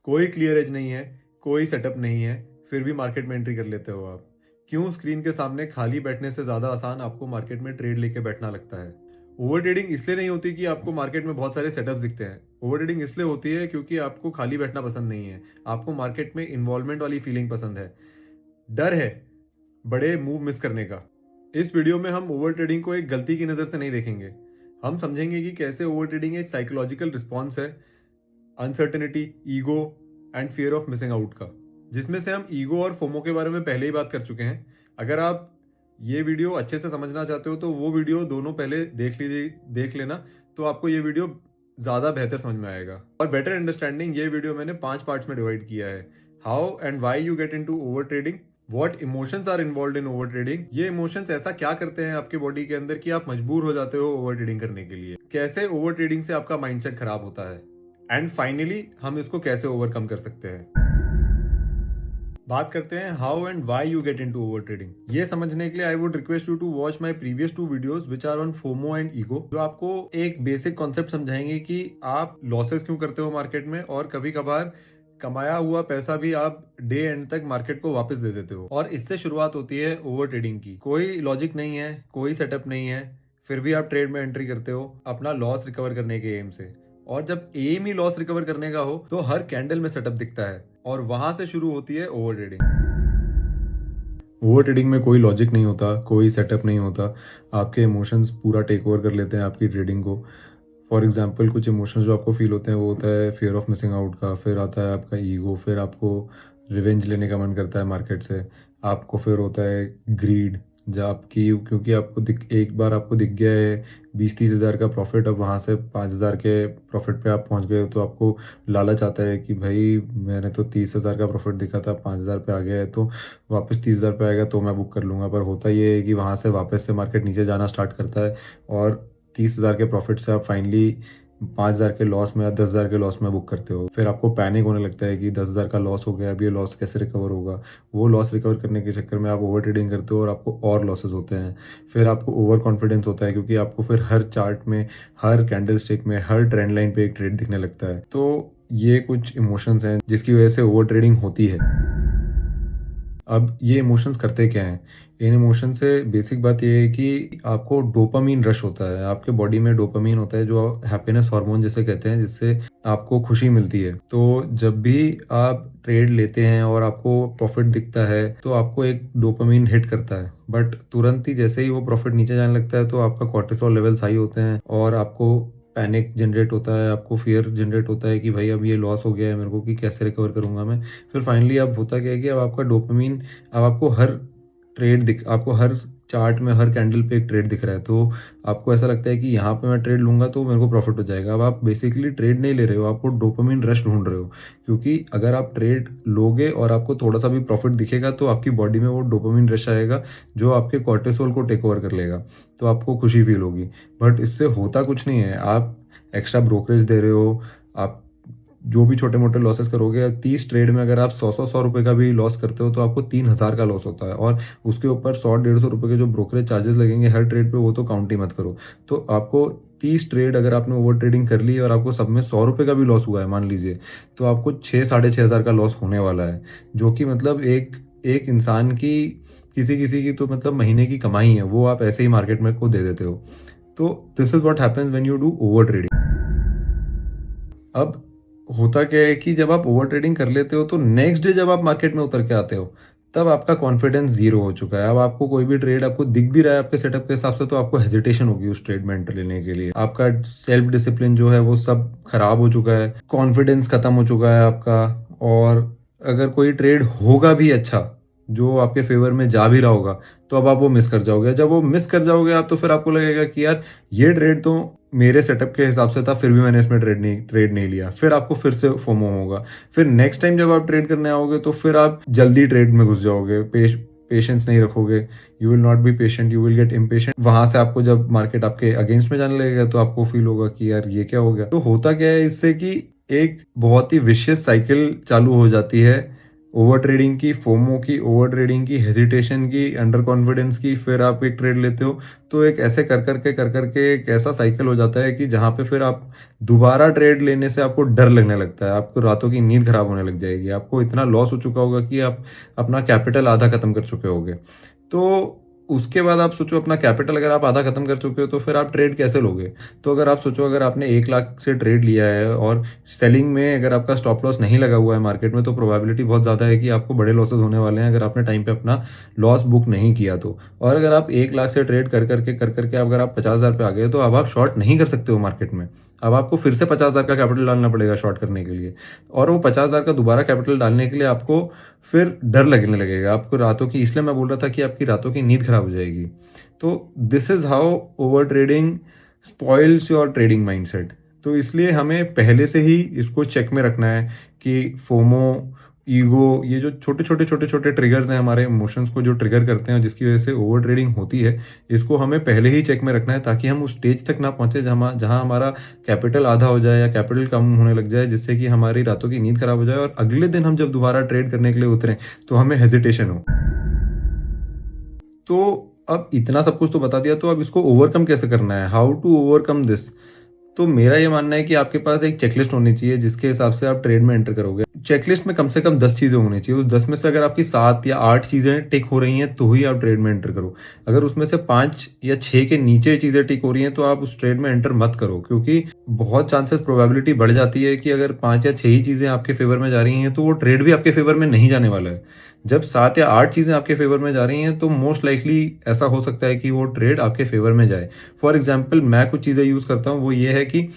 कोई clear as नहीं है, कोई सेटअप नहीं है, फिर भी मार्केट में एंट्री कर लेते हो आप। क्यों स्क्रीन के सामने खाली बैठने से ज़्यादा आसान आपको मार्केट में ट्रेड लेके बैठना लगता है? ओवर ट्रेडिंग इसलिए नहीं होती कि आपको मार्केट में बहुत सारे सेटअप्स दिखते हैं। ओवर ट्रेडिंग इसलिए होती है क्योंकि आपको खाली बैठना पसंद नहीं है। आपको मार्केट में इन्वॉल्वमेंट वाली फीलिंग पसंद है। डर है बड़े मूव मिस करने का। इस वीडियो में हम ओवर ट्रेडिंग को एक गलती की नज़र से नहीं देखेंगे। हम समझेंगे कि कैसे ओवर ट्रेडिंग एक साइकोलॉजिकल रिस्पॉन्स है uncertainty, ego and fear of missing out का, जिसमें से हम ईगो और फोमो के बारे में पहले ही बात कर चुके हैं। अगर आप ये वीडियो अच्छे से समझना चाहते हो तो वो वीडियो दोनों पहले देख लेना, तो आपको ये वीडियो ज़्यादा बेहतर समझ में आएगा। और बेटर अंडरस्टैंडिंग ये वीडियो मैंने 5 पार्ट्स में डिवाइड किया है। How and why you get into over trading, what emotions are involve in over trading, ये इमोशंस ऐसा क्या करते हैं आपके बॉडी के अंदर कि आप मजबूर हो जाते हो ओवर ट्रेडिंग करने के लिए, कैसे ओवर ट्रेडिंग से आपका माइंडसेट खराब होता है, एंड फाइनली हम इसको कैसे ओवरकम कर सकते हैं। बात करते हैं how and why you get into over trading. ये समझने के लिए I would request you to watch my previous 2 videos which are on FOMO and ego, जो आपको एक बेसिक कॉन्सेप्ट समझाएंगे कि आप लॉसेस क्यों करते हो मार्केट में, और कभी कभार कमाया हुआ पैसा भी आप डे एंड तक मार्केट को वापस दे देते हो। और इससे शुरुआत होती है ओवर ट्रेडिंग की। कोई लॉजिक नहीं है, कोई सेटअप नहीं है, फिर भी आप ट्रेड में एंट्री करते हो अपना लॉस रिकवर करने के एम से। और जब एम ही लॉस रिकवर करने का हो तो हर कैंडल में सेटअप दिखता है, और वहां से शुरू होती है ओवर ट्रेडिंग। ओवर ट्रेडिंग में कोई लॉजिक नहीं होता, कोई सेटअप नहीं होता। आपके इमोशंस पूरा टेक ओवर कर लेते हैं आपकी ट्रेडिंग को। फॉर एग्जाम्पल कुछ इमोशंस जो आपको फील होते हैं वो होता है फियर ऑफ मिसिंग आउट का, फिर आता है आपका ईगो, फिर आपको रिवेंज लेने का मन करता है मार्केट से, आपको फिर होता है ग्रीड, जब आपकी क्योंकि एक बार आपको दिख गया है 20-30 हज़ार का प्रॉफिट, अब वहाँ से 5 हज़ार के प्रॉफिट पे आप पहुँच गए हो, तो आपको लालच आता है कि भाई मैंने तो 30 हज़ार का प्रॉफिट दिखा था, 5 हज़ार पे आ गया है, तो वापस 30 हज़ार पे आएगा तो मैं बुक कर लूँगा। पर होता ये है कि वहाँ से वापस से मार्केट नीचे जाना स्टार्ट करता है, और 30 हज़ार के प्रॉफिट से आप फाइनली 5 हज़ार के लॉस में या 10 हज़ार के लॉस में बुक करते हो। फिर आपको पैनिक होने लगता है कि 10 हज़ार का लॉस हो गया, अब ये लॉस कैसे रिकवर होगा। वो लॉस रिकवर करने के चक्कर में आप ओवर ट्रेडिंग करते हो और आपको और लॉसेस होते हैं। फिर आपको ओवर कॉन्फिडेंस होता है क्योंकि आपको फिर हर चार्ट में, हर कैंडल स्टिक में, हर ट्रेंड लाइन पे एक ट्रेड दिखने लगता है। तो ये कुछ इमोशंस हैं जिसकी वजह से ओवर ट्रेडिंग होती है। अब ये इमोशंस करते क्या हैं? इन इमोशन से बेसिक बात ये है कि आपको डोपामीन रश होता है। आपके बॉडी में डोपामीन होता है जो हैप्पीनेस हार्मोन जिसे कहते हैं, जिससे आपको खुशी मिलती है। तो जब भी आप ट्रेड लेते हैं और आपको प्रॉफिट दिखता है तो आपको एक डोपामीन हिट करता है, बट तुरंत ही जैसे ही वो प्रॉफिट नीचे जाने लगता है तो आपका कॉर्टिसोल लेवल्स हाई होते हैं और आपको पैनिक जनरेट होता है, आपको फियर जनरेट होता है कि भाई अब ये लॉस हो गया है मेरे को, कि कैसे रिकवर करूंगा मैं। फिर फाइनली अब होता क्या है कि अब आपका डोपामीन, अब आपको हर चार्ट में, हर कैंडल पे एक ट्रेड दिख रहा है, तो आपको ऐसा लगता है कि यहाँ पे मैं ट्रेड लूंगा तो मेरे को प्रॉफिट हो जाएगा। अब आप बेसिकली ट्रेड नहीं ले रहे हो, आपको डोपामीन रश ढूंढ रहे हो, क्योंकि अगर आप ट्रेड लोगे और आपको थोड़ा सा भी प्रॉफिट दिखेगा तो आपकी बॉडी में वो डोपामीन रश आएगा जो आपके कॉर्टिसोल को टेक ओवर कर लेगा, तो आपको खुशी फील होगी। बट इससे होता कुछ नहीं है, आप एक्स्ट्रा ब्रोकरेज दे रहे हो, आप जो भी छोटे मोटे लॉसेस करोगे। 30 ट्रेड में अगर आप 100 रुपए का भी लॉस करते हो तो आपको 3 हज़ार का लॉस होता है, और उसके ऊपर 100-150 रुपए के जो ब्रोकरेज चार्जेस लगेंगे हर ट्रेड पे, वो तो काउंट ही मत करो। तो आपको 30 ट्रेड अगर आपने ओवर ट्रेडिंग कर ली और आपको सब में 100 रुपए का भी लॉस हुआ है मान लीजिए, तो आपको 6-6.5 हज़ार का लॉस होने वाला है, जो कि मतलब एक एक इंसान की, किसी किसी की तो मतलब महीने की कमाई है, वो आप ऐसे ही मार्केट में को दे देते हो। तो this is what happens when you do over trading. अब होता क्या है कि जब आप ओवर ट्रेडिंग कर लेते हो तो नेक्स्ट डे जब आप मार्केट में उतर के आते हो तब आपका कॉन्फिडेंस जीरो हो चुका है। अब आपको कोई भी ट्रेड आपको दिख भी रहा है आपके सेटअप के हिसाब से तो आपको हेजिटेशन होगी उस ट्रेड में एंटर लेने के लिए। आपका सेल्फ डिसिप्लिन जो है वो सब खराब हो चुका है, कॉन्फिडेंस खत्म हो चुका है आपका। और अगर कोई ट्रेड होगा भी अच्छा, जो आपके फेवर में जा भी रहा होगा, तो अब आप वो मिस कर जाओगे। जब वो मिस कर जाओगे आप, तो फिर आपको लगेगा कि यार ये ट्रेड तो मेरे सेटअप के हिसाब से था, फिर भी मैंने इसमें ट्रेड नहीं लिया। फिर आपको फिर से फोमो होगा। फिर नेक्स्ट टाइम जब आप ट्रेड करने आओगे तो फिर आप जल्दी ट्रेड में घुस जाओगे, पेशेंस नहीं रखोगे, you will not be patient, you will get impatient. वहां से आपको जब मार्केट आपके अगेंस्ट में जाने लगेगा तो आपको फील होगा कि यार ये क्या हो गया। तो होता क्या है इससे कि एक बहुत ही विशियस साइकिल चालू हो जाती है ओवर ट्रेडिंग की, फोमो की, ओवर ट्रेडिंग की, हेजिटेशन की, अंडर कॉन्फिडेंस की, फिर आप एक ट्रेड लेते हो, तो एक ऐसे कर करके एक ऐसा साइकिल हो जाता है कि जहाँ पे फिर आप दोबारा ट्रेड लेने से आपको डर लगने लगता है, आपको रातों की नींद खराब होने लग जाएगी, आपको इतना लॉस हो चुका होगा कि आप अपना कैपिटल आधा खत्म कर चुके होगे। तो उसके बाद आप सोचो, अपना कैपिटल अगर आप आधा खत्म कर चुके हो तो फिर आप ट्रेड कैसे लोगे? तो अगर आप सोचो, अगर आपने 1 लाख से ट्रेड लिया है और सेलिंग में अगर आपका स्टॉप लॉस नहीं लगा हुआ है मार्केट में, तो प्रोबेबिलिटी बहुत ज़्यादा है कि आपको बड़े लॉसेस होने वाले हैं अगर आपने टाइम पे अपना लॉस बुक नहीं किया तो। और अगर आप 1 लाख से ट्रेड कर करके अगर आप 50,000 पे आ गए, तो अब आप शॉर्ट नहीं कर सकते हो मार्केट में। अब आपको फिर से 50,000 का कैपिटल डालना पड़ेगा शॉर्ट करने के लिए, और वो 50,000 का दोबारा कैपिटल डालने के लिए आपको फिर डर लगने लगेगा आपको रातों की, इसलिए मैं बोल रहा था कि आपकी रातों की नींद खराब हो जाएगी। तो this is how over trading spoils your trading mindset. तो इसलिए हमें पहले से ही इसको चेक में रखना है कि फोमो, ईगो, ये जो छोटे छोटे ट्रिगर्स हैं हमारे इमोशंस को जो ट्रिगर करते हैं, जिसकी वजह से ओवर ट्रेडिंग होती है, इसको हमें पहले ही चेक में रखना है, ताकि हम उस स्टेज तक ना पहुंचे जहां हमारा कैपिटल आधा हो जाए या कैपिटल कम होने लग जाए, जिससे कि हमारी रातों की नींद खराब हो जाए और अगले दिन हम जब दोबारा ट्रेड करने के लिए उतरें तो हमें हेजिटेशन हो। तो अब इतना सब कुछ तो बता दिया, तो अब इसको ओवरकम कैसे करना है, हाउ टू ओवरकम दिस? तो मेरा ये मानना है कि आपके पास एक चेकलिस्ट होनी चाहिए जिसके हिसाब से आप ट्रेड में एंटर करोगे। चेकलिस्ट में कम से कम 10 चीजें होनी चाहिए, उस 10 में से अगर आपकी 7 या 8 चीजें टिक हो रही हैं तो ही आप ट्रेड में एंटर करो। अगर उसमें से 5 या 6 के नीचे चीजें टिक हो रही हैं तो आप उस ट्रेड में एंटर मत करो, क्योंकि बहुत चांसेस, प्रोबेबिलिटी बढ़ जाती है कि अगर 5 या 6 ही चीजें आपके फेवर में जा रही हैं तो वो ट्रेड भी आपके फेवर में नहीं जाने वाला है। जब 7 या 8 चीजें आपके फेवर में जा रही हैं तो मोस्ट लाइकली ऐसा हो सकता है कि वो ट्रेड आपके फेवर में जाए। फॉर एग्जाम्पल, मैं कुछ चीजें यूज करता हूँ, वो ये है कि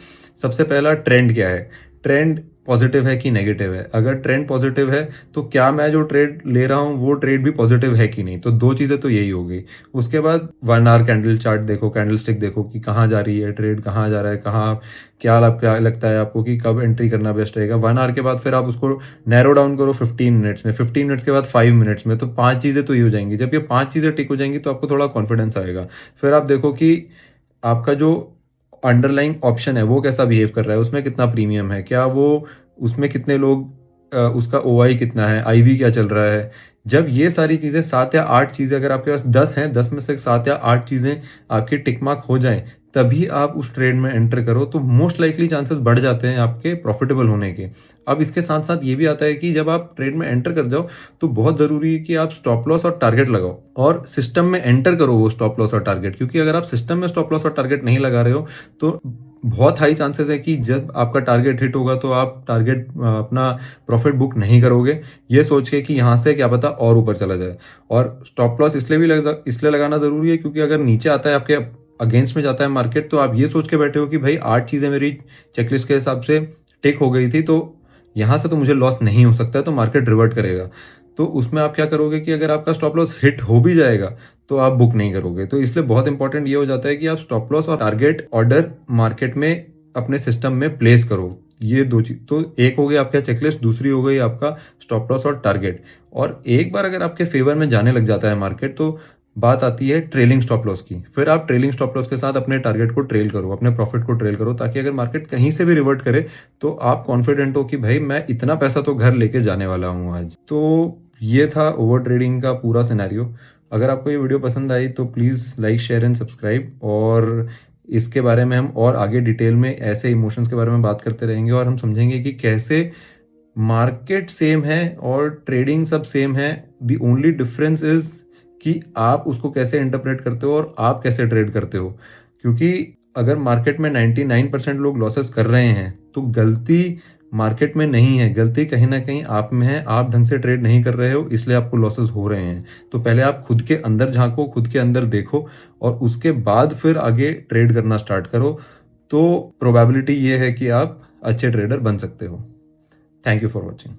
सबसे पहला, ट्रेंड क्या है, ट्रेंड पॉजिटिव है कि नेगेटिव है। अगर ट्रेंड पॉजिटिव है तो क्या मैं जो ट्रेड ले रहा हूँ वो ट्रेड भी पॉजिटिव है कि नहीं, तो 2 चीजें तो यही हो गई। उसके बाद 1 आवर कैंडल चार्ट देखो, कैंडल स्टिक देखो कि कहाँ जा रही है ट्रेड, कहाँ जा रहा है, कहाँ क्या लगता है आपको कि कब एंट्री करना बेस्ट रहेगा। 1 आवर के बाद फिर आप उसको नैरो डाउन करो 15 मिनट्स में, 15 मिनट्स के बाद 5 मिनट्स में, तो 5 चीजें तो ये हो जाएंगी। जब ये 5 चीजें टिक हो जाएंगी तो आपको थोड़ा कॉन्फिडेंस आएगा। फिर आप देखो कि आपका जो अंडरलाइंग ऑप्शन है वो कैसा बिहेव कर रहा है, उसमें कितना प्रीमियम है, क्या वो, उसमें कितने लोग, उसका ओआई कितना है, आईवी क्या चल रहा है। जब ये सारी चीज़ें 7 या 8 चीज़ें, अगर आपके पास 10 हैं, 10 में से 7 या 8 चीज़ें आपकी टिक मार्क हो जाएं, तभी आप उस ट्रेड में एंटर करो, तो मोस्ट लाइकली चांसेस बढ़ जाते हैं आपके प्रॉफिटेबल होने के। अब इसके साथ साथ ये भी आता है कि जब आप ट्रेड में एंटर कर जाओ तो बहुत ज़रूरी है कि आप स्टॉप लॉस और टारगेट लगाओ और सिस्टम में एंटर करो वो स्टॉप लॉस और टारगेट, क्योंकि अगर आप सिस्टम में स्टॉप लॉस और टारगेट नहीं लगा रहे हो तो बहुत हाई चांसेस है कि जब आपका टारगेट हिट होगा तो आप टारगेट अपना प्रॉफिट बुक नहीं करोगे, ये सोच के कि यहाँ से क्या पता और ऊपर चला जाए। और स्टॉप लॉस इसलिए लगाना ज़रूरी है क्योंकि अगर नीचे आता है, आपके अगेंस्ट में जाता है मार्केट, तो आप ये सोच के बैठे हो कि भाई 8 चीज़ें मेरी चेकलिस्ट के हिसाब से टिक हो गई थी, तो यहाँ से तो मुझे लॉस नहीं हो सकता है, तो मार्केट रिवर्ट करेगा। तो उसमें आप क्या करोगे कि अगर आपका स्टॉप लॉस हिट हो भी जाएगा तो आप बुक नहीं करोगे। तो इसलिए बहुत इंपॉर्टेंट ये हो जाता है कि आप स्टॉप लॉस और टारगेट ऑर्डर मार्केट में अपने सिस्टम में प्लेस करो। ये 2 चीज, तो एक हो गया आपका चेकलिस्ट, दूसरी हो गई आपका स्टॉप लॉस और टारगेट। और एक बार अगर आपके फेवर में जाने लग जाता है मार्केट, तो बात आती है ट्रेलिंग स्टॉप लॉस की। फिर आप ट्रेलिंग स्टॉप लॉस के साथ अपने टारगेट को ट्रेल करो, अपने प्रॉफिट को ट्रेल करो, ताकि अगर मार्केट कहीं से भी रिवर्ट करे तो आप कॉन्फिडेंट हो कि भाई मैं इतना पैसा तो घर लेके जाने वाला हूँ आज। तो ये था ओवर ट्रेडिंग का पूरा सिनेरियो। अगर आपको ये वीडियो पसंद आई तो please like, share and subscribe, और इसके बारे में हम और आगे डिटेल में ऐसे इमोशंस के बारे में बात करते रहेंगे, और हम समझेंगे कि कैसे मार्केट सेम है और ट्रेडिंग सब सेम है। द ओनली डिफरेंस इज कि आप उसको कैसे इंटरप्रेट करते हो और आप कैसे ट्रेड करते हो। क्योंकि अगर मार्केट में 99% लोग लॉसेस कर रहे हैं तो गलती मार्केट में नहीं है, गलती कहीं ना कहीं आप में है। आप ढंग से ट्रेड नहीं कर रहे हो, इसलिए आपको लॉसेस हो रहे हैं। तो पहले आप खुद के अंदर झांको, खुद के अंदर देखो, और उसके बाद फिर आगे ट्रेड करना स्टार्ट करो। तो प्रोबेबिलिटी ये है कि आप अच्छे ट्रेडर बन सकते हो। Thank you for watching.